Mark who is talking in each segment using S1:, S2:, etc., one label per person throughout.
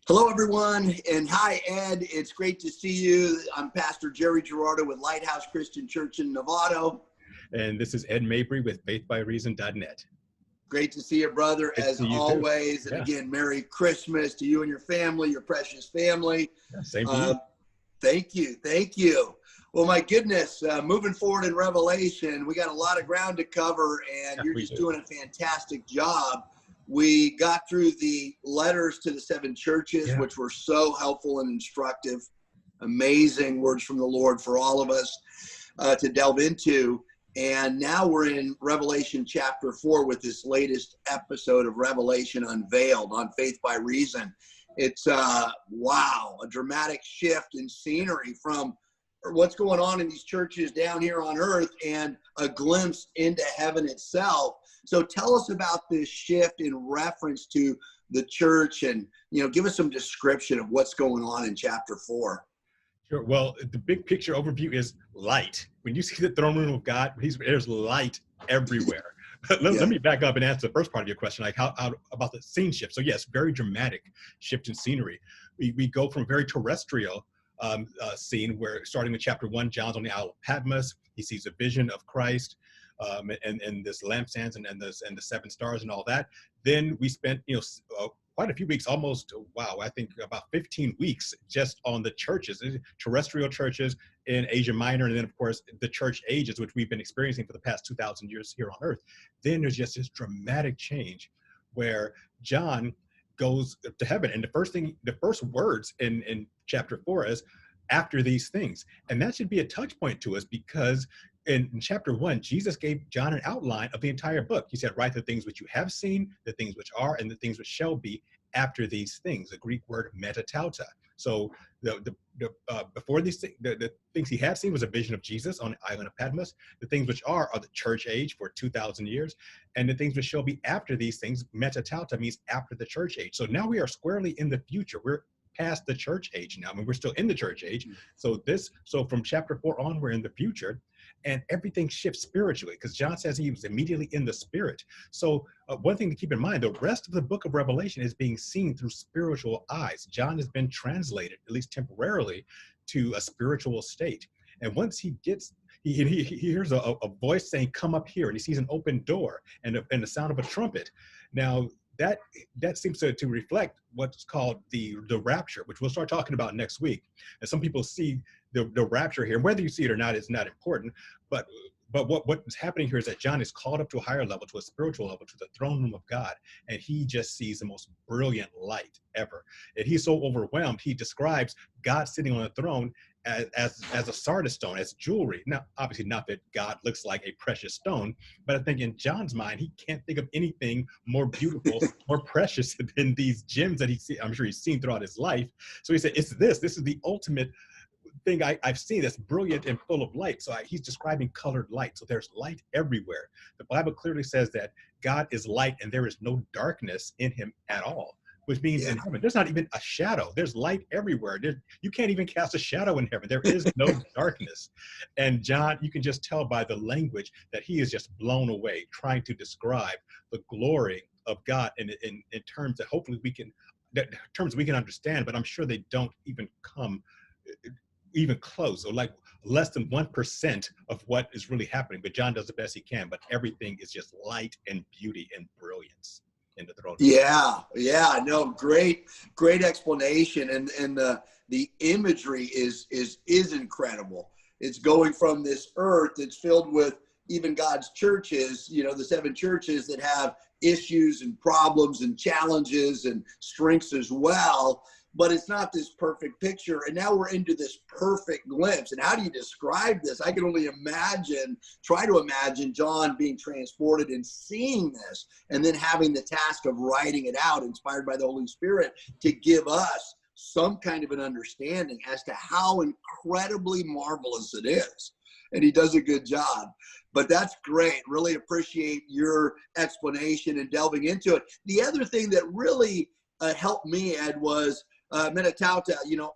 S1: Hello, everyone, and hi, Ed. It's great to see you. I'm Pastor Jerry Gerardo with Lighthouse Christian Church in Novato.
S2: And this is Ed Mabry with faithbyreason.net.
S1: Great to see you, brother,
S2: Great
S1: as always.
S2: Too.
S1: And again, Merry Christmas to you and your family, your precious family.
S2: Yeah, same to you.
S1: Thank you. Thank you. Well, my goodness, moving forward in Revelation, we got a lot of ground to cover, and you're just doing a fantastic job. We got through the letters to the 7 churches, which were so helpful and instructive. Amazing words from the Lord for all of us to delve into. And now we're in Revelation chapter 4 with this latest episode of Revelation Unveiled on Faith by Reason. It's, wow, a dramatic shift in scenery from what's going on in these churches down here on earth and a glimpse into heaven itself. So tell us about this shift in reference to the church and, give us some description of what's going on in chapter 4.
S2: Sure. Well, the big picture overview is light. When you see the throne room of God, there's light everywhere. Let me back up and answer the first part of your question, like how about the scene shift. So yes, very dramatic shift in scenery. We go from very terrestrial scene where, starting with chapter 1, John's on the Isle of Patmos. He sees a vision of Christ and this lampstands and the 7 stars and all that. Then we spent quite a few weeks, almost, I think about 15 weeks just on the churches, terrestrial churches in Asia Minor, and then of course the church ages, which we've been experiencing for the past 2,000 years here on earth. Then there's just this dramatic change where John goes to heaven, and the first words in chapter 4 is after these things. And that should be a touch point to us, because in chapter 1, Jesus gave John an outline of the entire book. He said, write the things which you have seen, the things which are, and the things which shall be after these things, the Greek word metatauta. So before these things, the things he had seen was a vision of Jesus on the island of Patmos. The things which are the church age for 2,000 years. And the things which shall be after these things, metatauta, means after the church age. So now we are squarely in the future. We're past the church age now. I mean, we're still in the church age. So from chapter 4 on, we're in the future, and everything shifts spiritually, because John says he was immediately in the spirit. So one thing to keep in mind, the rest of the book of Revelation is being seen through spiritual eyes. John has been translated, at least temporarily, to a spiritual state. And once he hears a voice saying, come up here, and he sees an open door and the sound of a trumpet. Now, that seems to reflect what's called the rapture, which we'll start talking about next week. And some people see the rapture here. Whether you see it or not is not important, but what is happening here is that John is called up to a higher level, to a spiritual level, to the throne room of God, and he just sees the most brilliant light ever. And he's so overwhelmed, he describes God sitting on the throne as a sardis stone, as jewelry. Now, obviously not that God looks like a precious stone, but I think in John's mind, he can't think of anything more beautiful, more precious than these gems that I'm sure he's seen throughout his life. So he said, this is the ultimate thing I've seen that's brilliant and full of light. So he's describing colored light. So there's light everywhere. The Bible clearly says that God is light and there is no darkness in him at all, which means in heaven, there's not even a shadow. There's light everywhere. You can't even cast a shadow in heaven. There is no darkness. And John, you can just tell by the language that he is just blown away, trying to describe the glory of God in terms that hopefully we can understand, but I'm sure they don't even come even close, or like less than 1% of what is really happening. But John does the best he can, but everything is just light and beauty and brilliance in the throne. No, great explanation. And the imagery is incredible. It's going from this earth that's filled with even God's churches, the 7 churches that have issues and problems and challenges and strengths as well. But it's not this perfect picture. And now we're into this perfect glimpse. And how do you describe this? I can only try to imagine John being transported and seeing this, and then having the task of writing it out, inspired by the Holy Spirit, to give us some kind of an understanding as to how incredibly marvelous it is. And he does a good job. But that's great. Really appreciate your explanation and delving into it. The other thing that really helped me, Ed, was metatauta.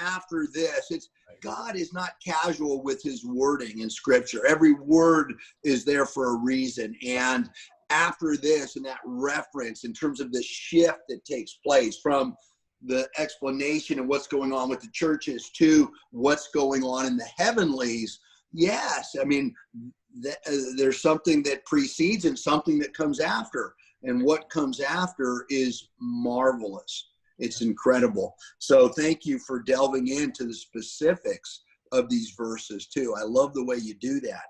S2: After this, God is not casual with his wording in scripture. Every word is there for a reason. And after this, and that reference in terms of the shift that takes place from
S1: the explanation of what's going on with the churches to what's going on in the heavenlies, yes, I mean, there's something that precedes and something that comes after. And what comes after is marvelous. It's incredible. So thank you for delving into the specifics of these verses too. I love the way you do that.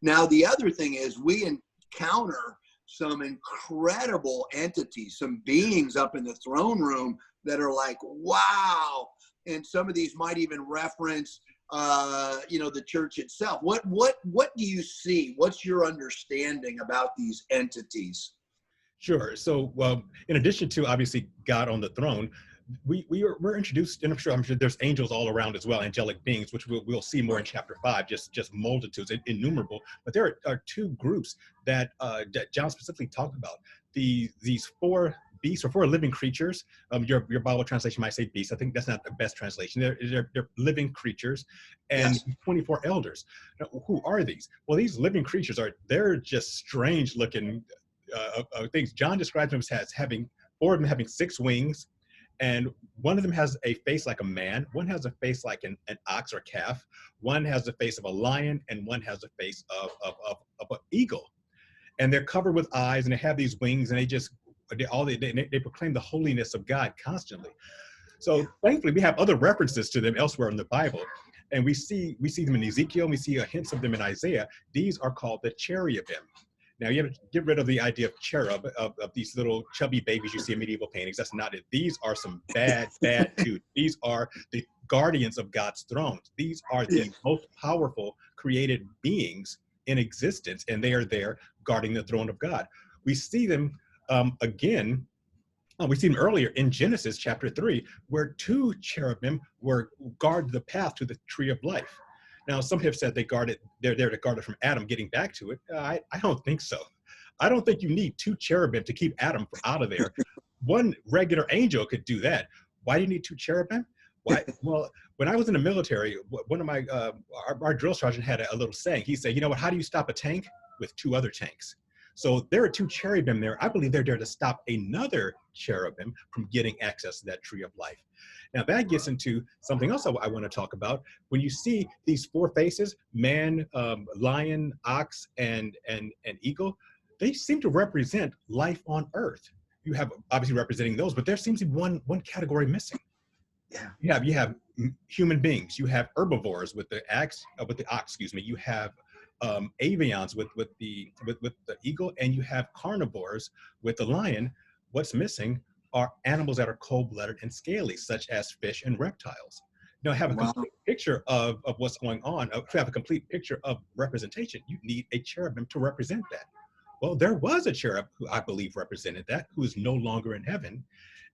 S1: Now, the other thing is we encounter some incredible entities, some beings up in the throne room that are like, wow. And some of these might even reference, the church itself. What do you see? What's your understanding about these entities?
S2: Sure. So, in addition to obviously God on the throne, we're introduced, and I'm sure there's angels all around as well, angelic beings, which we'll see more in chapter 5, just multitudes, innumerable. But there are two groups that John specifically talked about. These four beasts or four living creatures. Your Bible translation might say beasts. I think that's not the best translation. They're living creatures, and
S1: Yes.
S2: 24 elders. Now, who are these? Well, these living creatures they're just strange looking things. John describes them as having four of them having 6 wings, and one of them has a face like a man, one has a face like an ox or calf, one has the face of a lion, and one has the face of an eagle. And they're covered with eyes, and they have these wings, and they proclaim the holiness of God constantly. So thankfully, we have other references to them elsewhere in the Bible. And we see them in Ezekiel, and we see hints of them in Isaiah. These are called the cherubim. Now, you have to get rid of the idea of cherub, of these little chubby babies you see in medieval paintings. That's not it. These are some bad dudes. These are the guardians of God's throne. These are the most powerful created beings in existence, and they are there guarding the throne of God. We see them again. We see them earlier in Genesis chapter 3, where 2 cherubim guard the path to the tree of life. Now, some have said they're there to guard it from Adam getting back to it. I don't think so. I don't think you need 2 cherubim to keep Adam out of there. One regular angel could do that. Why do you need 2 cherubim? Why? Well, when I was in the military, one of my our drill sergeant had a little saying. He said, "You know what? How do you stop a tank? With 2 other tanks." So there are 2 cherubim there. I believe they're there to stop another cherubim from getting access to that tree of life. Now that gets into something else I want to talk about. When you see these 4 faces, man, lion, ox, and eagle, they seem to represent life on earth. You have obviously representing those, but there seems to be one category missing. Yeah. You have human beings. You have herbivores with the ox. You have avians with the eagle, and you have carnivores with the lion. What's missing are animals that are cold-blooded and scaly, such as fish and reptiles. Now, have a complete picture of what's going on. To have a complete picture of representation, you need a cherubim to represent that. Well, there was a cherub who I believe represented that, who is no longer in heaven,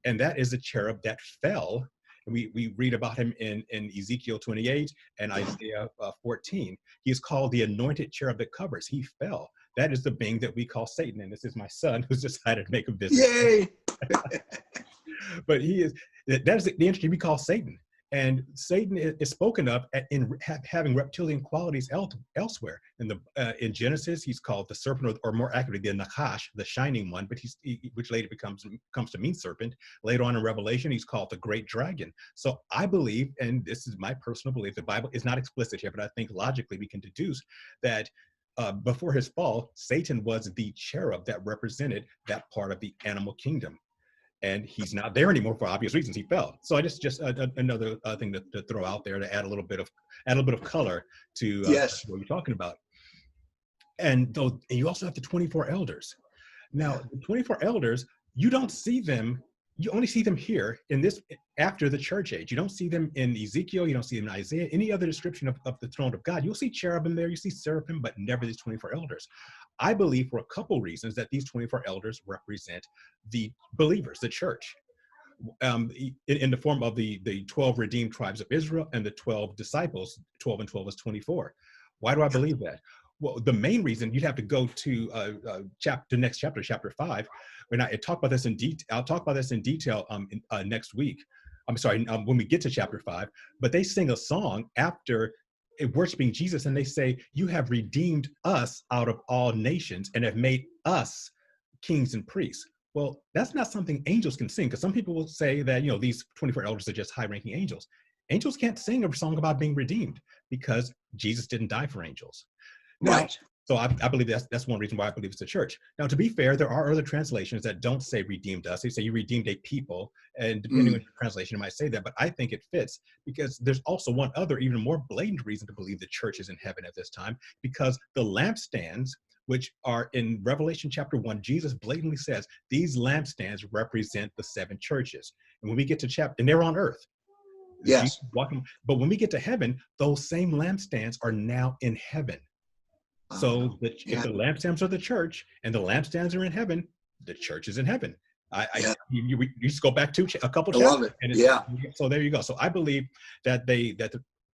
S2: and that is a cherub that fell. And we read about him in Ezekiel 28 and Isaiah 14. He is called the anointed cherub that covers. He fell. That is the being that we call Satan. And this is my son who's decided to make a visit.
S1: Yay!
S2: But that is the entity we call Satan. And Satan is spoken of in having reptilian qualities elsewhere. In Genesis, he's called the serpent, or more accurately, the Nachash, the shining one, but which later comes to mean serpent. Later on in Revelation, he's called the great dragon. So I believe, and this is my personal belief, the Bible is not explicit here, but I think logically we can deduce that before his fall, Satan was the cherub that represented that part of the animal kingdom. And he's not there anymore for obvious reasons. He fell. So I just another thing to throw out there to add a little bit of color to what you're talking about. And you also have the 24 elders. Now, the 24 elders, you don't see them. You only see them here in this after the church age. You don't see them in Ezekiel. You don't see them in Isaiah. Any other description of the throne of God. You'll see cherubim there. You see seraphim, but never these 24 elders. I believe for a couple reasons that these 24 elders represent the believers, the church, in the form of the 12 redeemed tribes of Israel and the 12 disciples. 12 and 12 is 24. Why do I believe that? Well, the main reason, you'd have to go to next chapter, chapter 5. When I talk about this in detail, I'll talk about this in detail next week. I'm sorry, when we get to chapter 5. But they sing a song after worshiping Jesus, and they say, "You have redeemed us out of all nations and have made us kings and priests." Well, that's not something angels can sing, because some people will say that, these 24 elders are just high-ranking angels. Angels can't sing a song about being redeemed because Jesus didn't die for angels. Now,
S1: Right.
S2: so I believe that's one reason why I believe it's the church. Now, to be fair, there are other translations that don't say redeemed us. They say you redeemed a people, and depending on your translation, it might say that. But I think it fits because there's also one other, even more blatant reason to believe the church is in heaven at this time, because the lampstands, which are in Revelation chapter 1, Jesus blatantly says these lampstands represent the 7 churches. And when we get to chapter, and they're on earth.
S1: Yes.
S2: Walking, but when we get to heaven, those same lampstands are now in heaven. So if the lampstands are the church and the lampstands are in heaven, the church is in heaven. You just go back to a couple chapters.
S1: I love it.
S2: So there you go. So I believe that the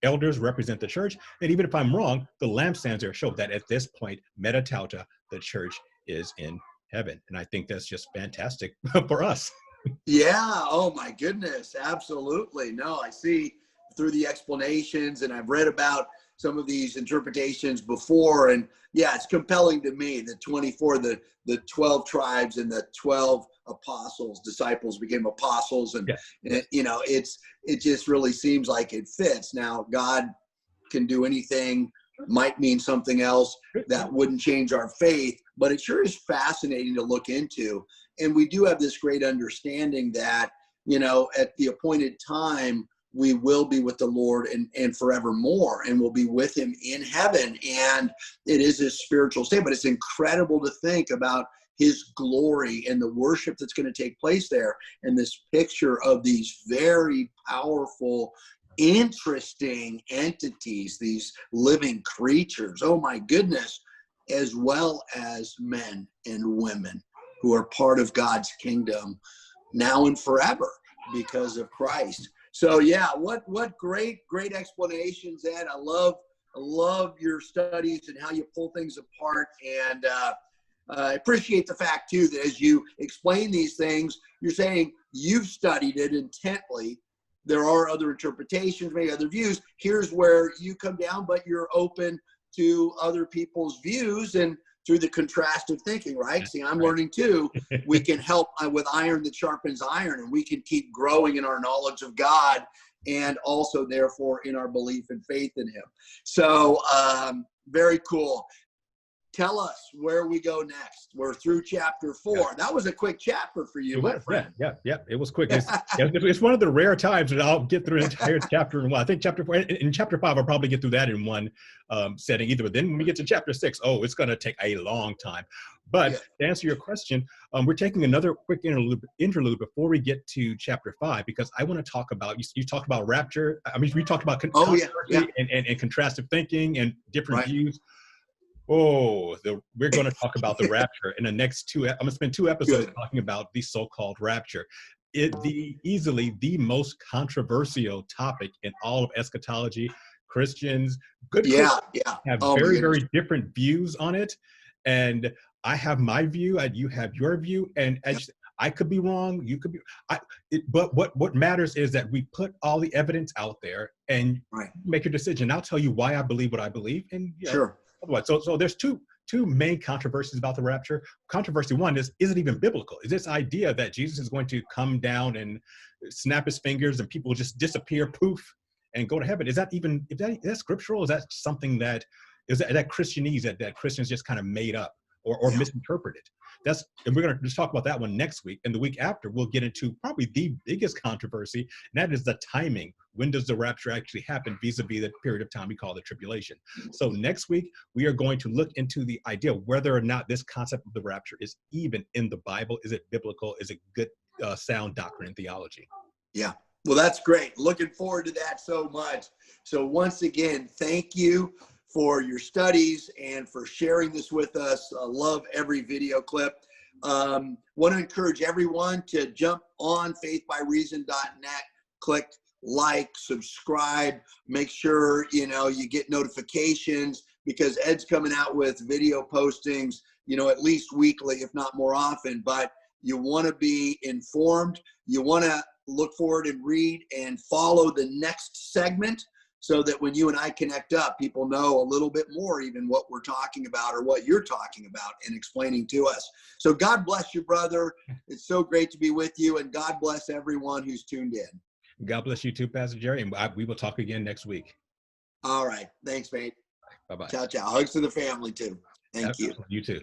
S2: elders represent the church. And even if I'm wrong, the lampstands show that at this point, meta tauta, the church is in heaven. And I think that's just fantastic for us.
S1: Yeah. Oh my goodness. Absolutely. No, I see through the explanations, and I've read about some of these interpretations before, and yeah, it's compelling to me. The 24, the 12 tribes and the 12 apostles, disciples became apostles, and it just really seems like it fits. Now, God can do anything, might mean something else that wouldn't change our faith, but it sure is fascinating to look into. And we do have this great understanding that, at the appointed time, we will be with the Lord and forevermore, and we'll be with him in heaven. And it is a spiritual state, but it's incredible to think about his glory and the worship that's going to take place there. And this picture of these very powerful, interesting entities, these living creatures, oh my goodness, as well as men and women who are part of God's kingdom now and forever because of Christ. So yeah, what great explanations, Ed. I love your studies and how you pull things apart. And I appreciate the fact too that as you explain these things, you're saying you've studied it intently. There are other interpretations, maybe other views. Here's where you come down, but you're open to other people's views and through the contrastive thinking, right? See, I'm learning too. We can help with iron that sharpens iron, and we can keep growing in our knowledge of God and also, therefore, in our belief and faith in him. So very cool. Tell us where we go next. We're through chapter 4. That was a quick chapter for you, my friend.
S2: Yeah. It was quick. It's one of the rare times that I'll get through an entire chapter in one. I think chapter 4, in chapter 5, I'll probably get through that in one setting either. But then when we get to chapter 6, it's going to take a long time. But to answer your question, we're taking another quick interlude before we get to chapter 5, because I want to talk about, you talked about rapture. I mean, we talked about controversy and contrastive thinking and different views. We're going to talk about the rapture in the next 2. I'm going to spend 2 episodes talking about the so-called rapture. Easily the most controversial topic in all of eschatology. Christians, Christians have very different views on it. And I have my view, and you have your view, and I could be wrong. You could be. But what matters is that we put all the evidence out there, and make your decision. I'll tell you why I believe what I believe, and otherwise. So there's two main controversies about the rapture. Controversy 1 is it even biblical? Is this idea that Jesus is going to come down and snap his fingers and people just disappear, poof, and go to heaven? Is that scriptural? Is that something that Christianese that Christians just kind of made up or misinterpreted? And we're going to just talk about that one next week. And the week after, we'll get into probably the biggest controversy, and that is the timing. When does the rapture actually happen vis-a-vis the period of time we call the tribulation? So next week, we are going to look into the idea of whether or not this concept of the rapture is even in the Bible. Is it biblical? Is it good, sound doctrine and theology? Yeah.
S1: Well, that's great. Looking forward to that so much. So once again, thank you for your studies and for sharing this with us. I love every video clip. Want to encourage everyone to jump on faithbyreason.net, click like, subscribe, make sure you get notifications, because Ed's coming out with video postings, at least weekly, if not more often. But you want to be informed. You want to look forward and read and follow the next segment. so that when you and I connect up, people know a little bit more even what we're talking about or what you're talking about and explaining to us. So God bless you, brother. It's so great to be with you, and God bless everyone who's tuned in.
S2: God bless you too, Pastor Jerry, and we will talk again next week.
S1: All right. Thanks, mate.
S2: Bye-bye.
S1: Ciao, ciao. Hugs to the family too. Thank you.
S2: You too.